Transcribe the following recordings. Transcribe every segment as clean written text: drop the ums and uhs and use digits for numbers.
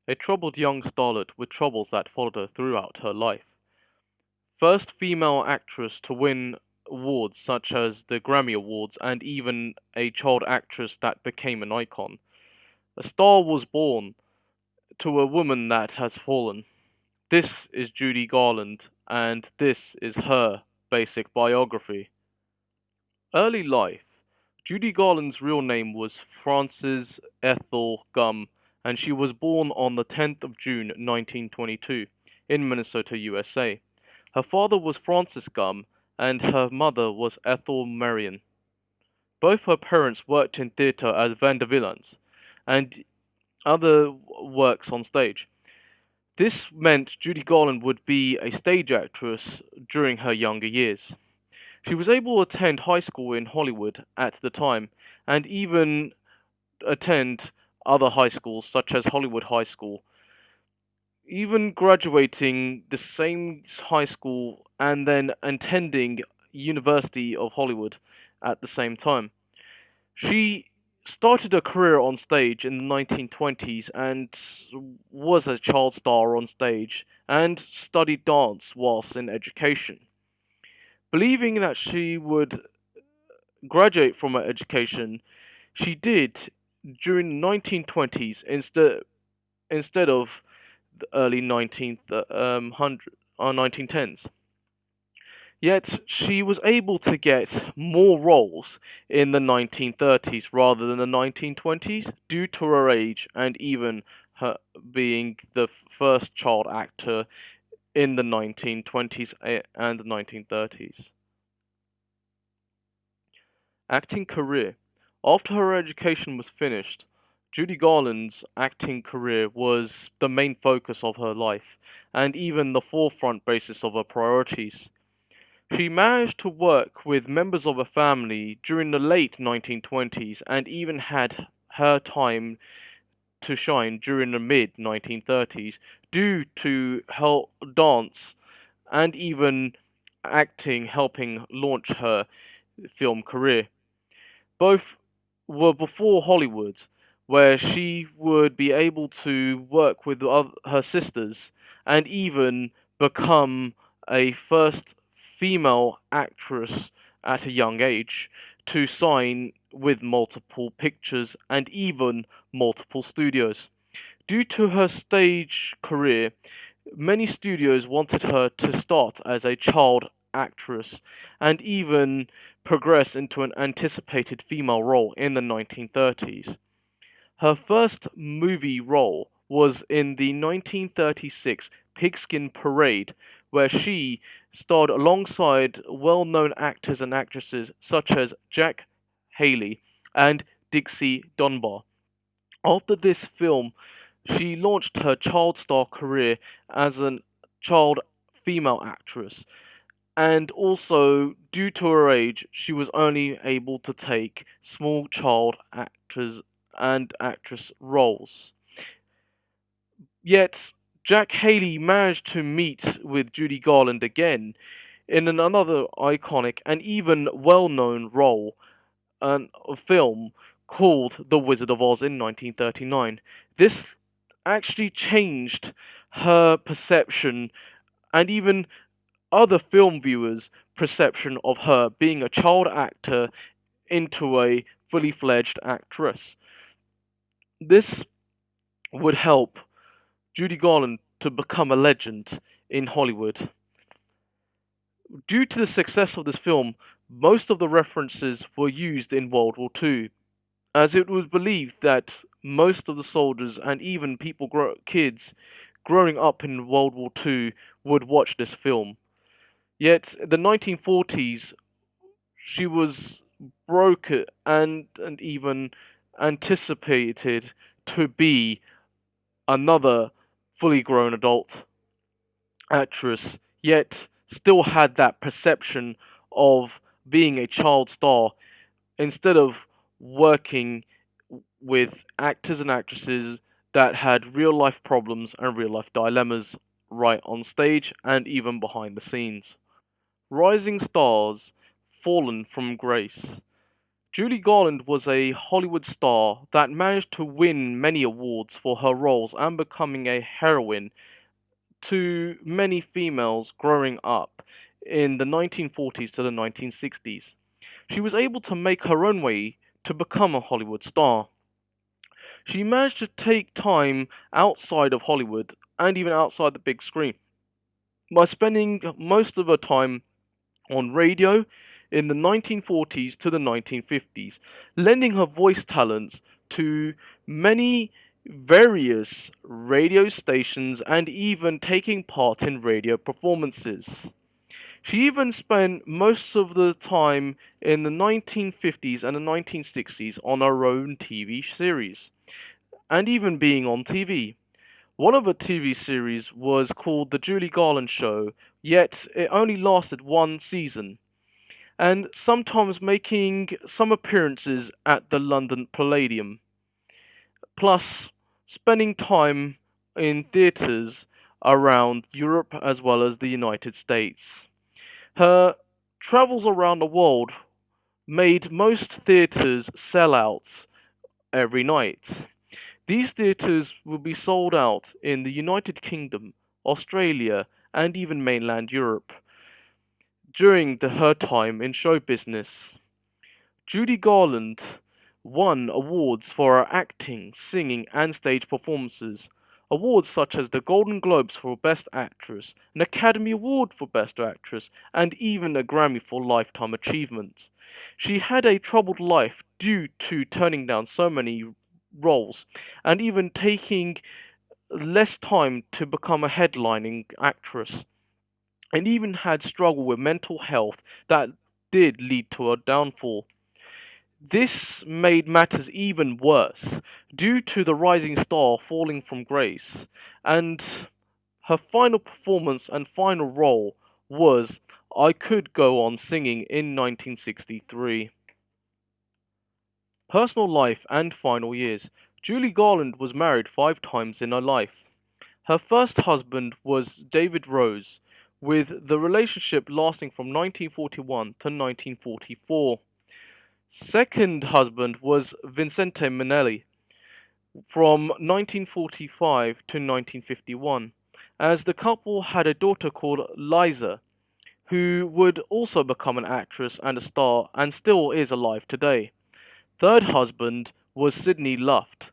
a troubled young starlet with troubles that followed her throughout her life. First female actress to win awards such as the Grammy Awards and even a child actress that became an icon. A star was born to a woman that has fallen. This is Judy Garland, and this is her basic biography. Early life. Judy Garland's real name was Frances Ethel Gum, and she was born on the 10th of June 1922 in Minnesota, USA. Her father was Francis Gum, and her mother was Ethel Marion. Both her parents worked in theatre as vaudevillains and other works on stage. This meant Judy Garland would be a stage actress during her younger years. She was able to attend high school in Hollywood at the time, and even attend other high schools such as Hollywood High School, even graduating the same high school and then attending University of Hollywood at the same time. She started a career on stage in the 1920s and was a child star on stage and studied dance whilst in education. Believing that she would graduate from her education, she did during the 1920s instead of the early 1910s. Yet she was able to get more roles in the 1930s rather than the 1920s due to her age and even her being the first child actor in the 1920s and the 1930s. Acting career. After her education was finished, Judy Garland's acting career was the main focus of her life and even the forefront basis of her priorities. She managed to work with members of her family during the late 1920s and even had her time to shine during the mid 1930s due to her dance and even acting helping launch her film career. Both were before Hollywood, where she would be able to work with her sisters and even become a first female actress at a young age to sign with multiple pictures and even multiple studios. Due to her stage career, many studios wanted her to start as a child actress and even progress into an anticipated female role in the 1930s. Her first movie role was in the 1936 Pigskin Parade, where she starred alongside well known actors and actresses such as Jack Haley and Dixie Dunbar. After this film, she launched her child star career as a child female actress, and also due to her age, she was only able to take small child actors and actress roles. Yet, Jack Haley managed to meet with Judy Garland again in another iconic and even well known role, a film called The Wizard of Oz in 1939. This actually changed her perception and even other film viewers' perception of her being a child actor into a fully fledged actress. This would help Judy Garland to become a legend in Hollywood. Due to the success of this film, most of the references were used in World War II, as it was believed that most of the soldiers and even kids growing up in World War II would watch this film. Yet, the 1940s, she was broken and even anticipated to be another fully grown adult actress, yet still had that perception of being a child star instead of working with actors and actresses that had real life problems and real life dilemmas right on stage and even behind the scenes. Rising stars, fallen from grace. Judy Garland was a Hollywood star that managed to win many awards for her roles and becoming a heroine to many females growing up in the 1940s to the 1960s. She was able to make her own way to become a Hollywood star. She managed to take time outside of Hollywood and even outside the big screen by spending most of her time on radio in the 1940s to the 1950s, lending her voice talents to many various radio stations and even taking part in radio performances. She even spent most of the time in the 1950s and the 1960s on her own TV series, and even being on TV. One of her TV series was called The Judy Garland Show, yet it only lasted one season, and sometimes making some appearances at the London Palladium, plus spending time in theatres around Europe as well as the United States. Her travels around the world made most theatres sell out every night. These theatres would be sold out in the United Kingdom, Australia, and even mainland Europe during her time in show business. Judy Garland won awards for her acting, singing, and stage performances. Awards such as the Golden Globes for Best Actress, an Academy Award for Best Actress, and even a Grammy for Lifetime Achievement. She had a troubled life due to turning down so many roles and even taking less time to become a headlining actress, and even had struggle with mental health that did lead to her downfall. This made matters even worse due to the rising star falling from grace, and her final performance and final role was I Could Go On Singing in 1963. Personal life and final years. Julie Garland was married 5 times in her life. Her first husband was David Rose, with the relationship lasting from 1941 to 1944. Second husband was Vincente Minnelli from 1945 to 1951, as the couple had a daughter called Liza, who would also become an actress and a star and still is alive today. Third husband was Sidney Luft.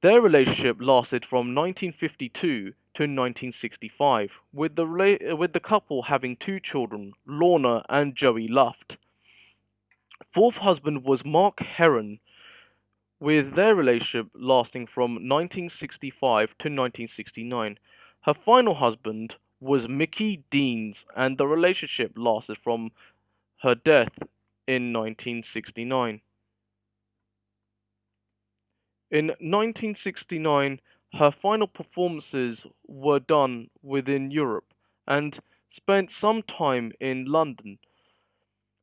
Their relationship lasted from 1952 to 1965, with the couple having 2 children, Lorna and Joey Luft. Fourth husband was Mark Heron, with their relationship lasting from 1965 to 1969. Her final husband was Mickey Deans, and the relationship lasted from her death in 1969. In 1969, her final performances were done within Europe and spent some time in London.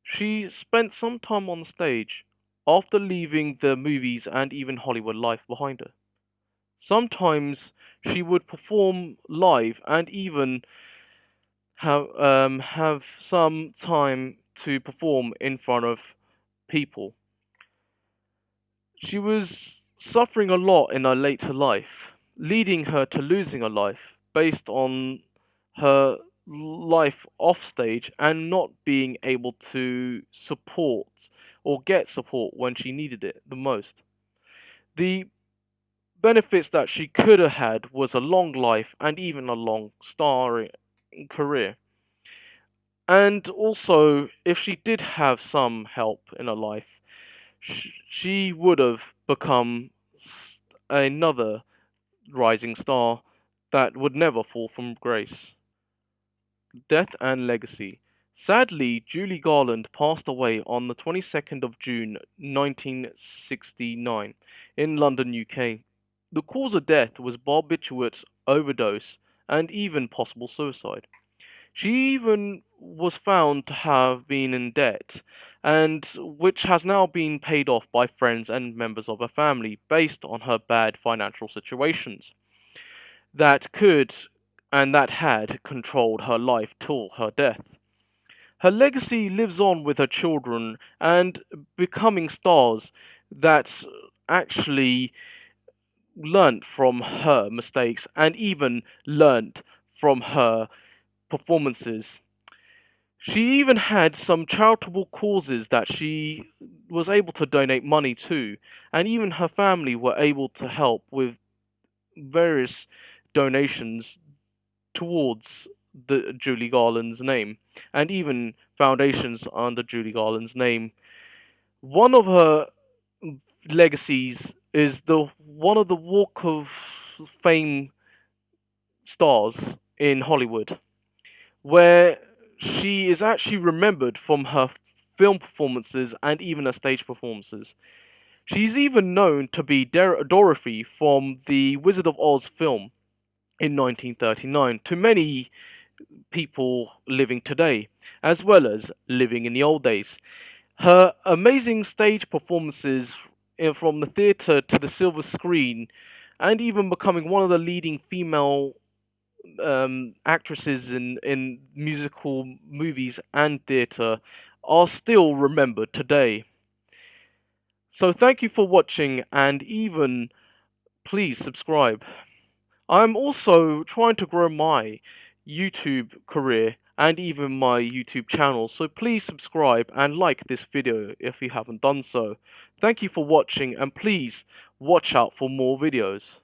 She spent some time on stage after leaving the movies and even Hollywood life behind her. Sometimes she would perform live and even have some time to perform in front of people. She was suffering a lot in her later life, leading her to losing her life based on her life off stage and not being able to support or get support when she needed it the most. The benefits that she could have had was a long life and even a long starring career. And also, if she did have some help in her life, she would have become another rising star that would never fall from grace. Death and legacy. Sadly, Julie Garland passed away on the 22nd of June 1969 in London, UK. The cause of death was barbiturate overdose and even possible suicide. She even was found to have been in debt, and which has now been paid off by friends and members of her family based on her bad financial situations that could and that had controlled her life till her death. Her legacy lives on with her children and becoming stars that actually learnt from her mistakes and even learnt from her performances. She even had some charitable causes that she was able to donate money to, and even her family were able to help with various donations towards the Judy Garland's name, and even foundations under Judy Garland's name. One of her legacies is the one of the Walk of Fame stars in Hollywood, where she is actually remembered from her film performances and even her stage performances. She's even known to be Dorothy from the Wizard of Oz film in 1939 to many people living today, as well as living in the old days. Her amazing stage performances from the theatre to the silver screen, and even becoming one of the leading female actresses in musical movies and theatre, are still remembered today. So thank you for watching, and even please subscribe. I'm also trying to grow my YouTube career and even my YouTube channel, so please subscribe and like this video if you haven't done so. Thank you for watching, and please watch out for more videos.